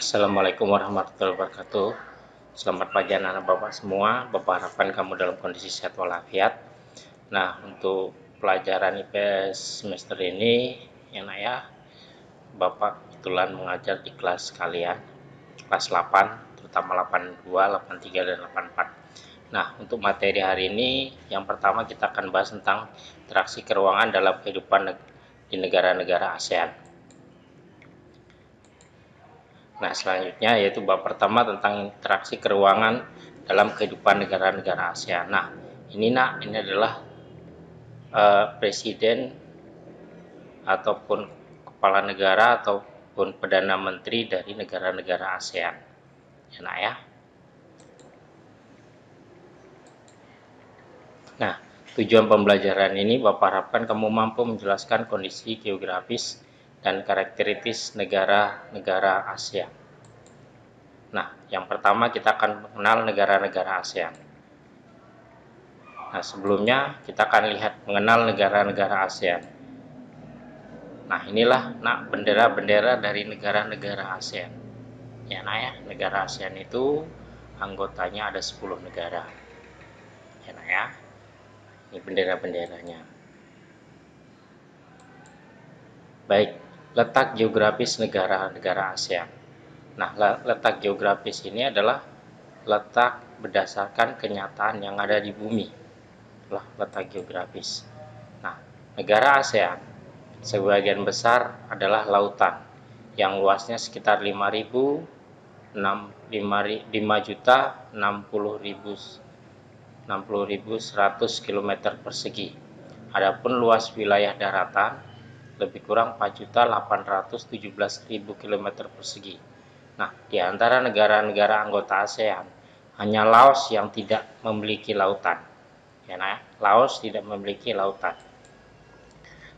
Assalamualaikum warahmatullahi wabarakatuh. Selamat pagi anak-anak Bapak semua. Bapak harapkan kamu dalam kondisi sehat walafiat. Nah, untuk pelajaran IPS semester ini, ya nak ya, Bapak kebetulan mengajar di kelas kalian, kelas 8, terutama 82, 83, dan 84. Nah, untuk materi hari ini, yang pertama kita akan bahas tentang interaksi keuangan dalam kehidupan di negara-negara ASEAN. Nah, selanjutnya yaitu bab pertama tentang interaksi keuangan dalam kehidupan negara-negara ASEAN. Nah, ini adalah presiden ataupun kepala negara ataupun perdana menteri dari negara-negara ASEAN. Ya, nak ya. Nah, tujuan pembelajaran ini Bapak harapkan kamu mampu menjelaskan kondisi geografis dan karakteristik negara-negara ASEAN. Nah, yang pertama kita akan mengenal negara-negara ASEAN. Nah, sebelumnya kita akan lihat mengenal negara-negara ASEAN. Nah, inilah bendera-bendera dari negara-negara ASEAN. Ya, negara ASEAN itu anggotanya ada 10 negara. Ya, ini bendera-benderanya. Baik, letak geografis negara-negara ASEAN. Nah, letak geografis ini adalah letak berdasarkan kenyataan yang ada di bumi. Itulah letak geografis. Nah, negara ASEAN sebagian besar adalah lautan yang luasnya sekitar 5.100 km persegi. Adapun luas wilayah daratan lebih kurang 4.817.000 km persegi. Nah, di antara negara-negara anggota ASEAN, hanya Laos yang tidak memiliki lautan. Ya, Laos tidak memiliki lautan.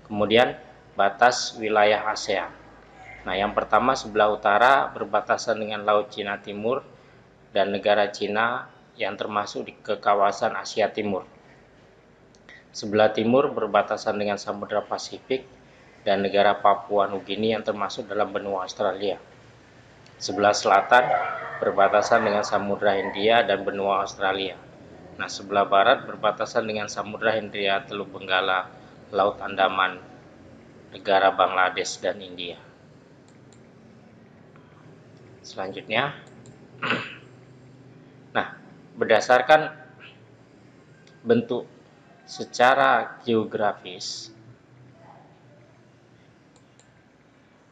Kemudian batas wilayah ASEAN. Nah, yang pertama sebelah utara berbatasan dengan Laut Cina Timur dan negara Cina yang termasuk ke kawasan Asia Timur. Sebelah timur berbatasan dengan Samudra Pasifik dan negara Papua Nugini yang termasuk dalam benua Australia. Sebelah selatan berbatasan dengan Samudra Hindia dan benua Australia. Nah, sebelah barat berbatasan dengan Samudra Hindia, Teluk Benggala, Laut Andaman, negara Bangladesh dan India. Selanjutnya, nah, berdasarkan bentuk secara geografis,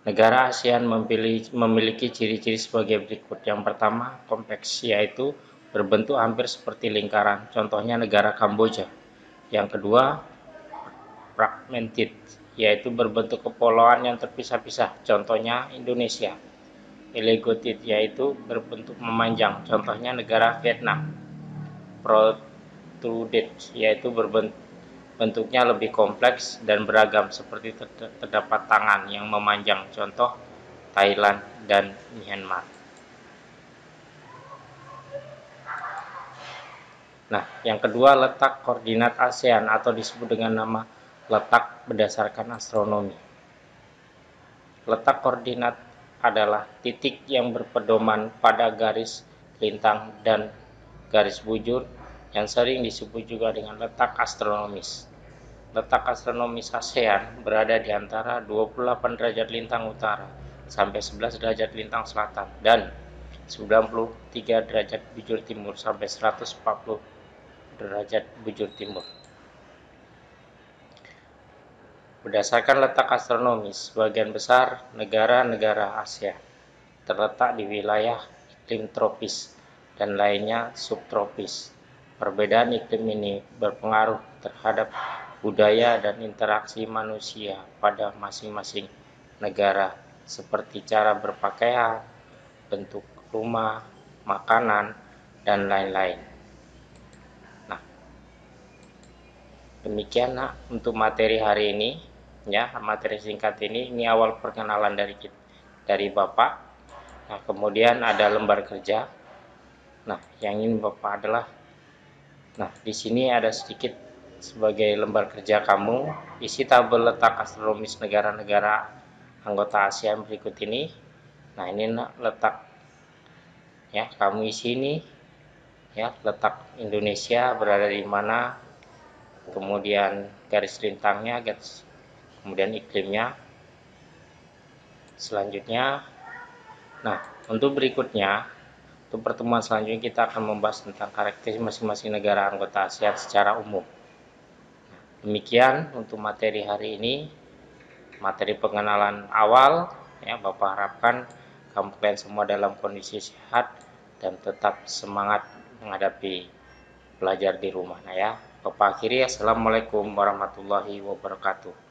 negara ASEAN memiliki ciri-ciri sebagai berikut. Yang pertama, kompleks, yaitu berbentuk hampir seperti lingkaran. Contohnya negara Kamboja. Yang kedua, fragmented, yaitu berbentuk kepulauan yang terpisah-pisah. Contohnya Indonesia. Elongated, yaitu berbentuk memanjang. Contohnya negara Vietnam. Protruded, yaitu bentuknya lebih kompleks dan beragam seperti terdapat tangan yang memanjang, contoh Thailand dan Myanmar. Nah, yang kedua letak koordinat ASEAN atau disebut dengan nama letak berdasarkan astronomi. Letak koordinat adalah titik yang berpedoman pada garis lintang dan garis bujur yang sering disebut juga dengan letak astronomis. Letak astronomis ASEAN berada di antara 28 derajat lintang utara sampai 11 derajat lintang selatan dan 93 derajat bujur timur sampai 140 derajat bujur timur. Berdasarkan letak astronomis, sebagian besar negara-negara ASEAN terletak di wilayah iklim tropis dan lainnya subtropis. Perbedaan iklim ini berpengaruh terhadap budaya dan interaksi manusia pada masing-masing negara, seperti cara berpakaian, bentuk rumah, makanan, dan lain-lain. Nah, demikian untuk materi hari ini, ya, materi singkat ini awal perkenalan dari Bapak. Nah, kemudian ada lembar kerja. Nah, yang ini Bapak adalah, nah, di sini ada sedikit sebagai lembar kerja kamu, isi tabel letak astronomis negara-negara anggota ASEAN berikut ini. Nah, ini letak ya, kamu isi ini ya, letak Indonesia berada di mana, kemudian garis lintangnya, kemudian iklimnya. Selanjutnya, nah untuk berikutnya, untuk pertemuan selanjutnya kita akan membahas tentang karakteristik masing-masing negara anggota ASEAN secara umum. Demikian untuk materi hari ini, materi pengenalan awal ya. Bapak harapkan kalian semua dalam kondisi sehat dan tetap semangat menghadapi belajar di rumah. Nah ya, Bapak akhiri, assalamualaikum warahmatullahi wabarakatuh.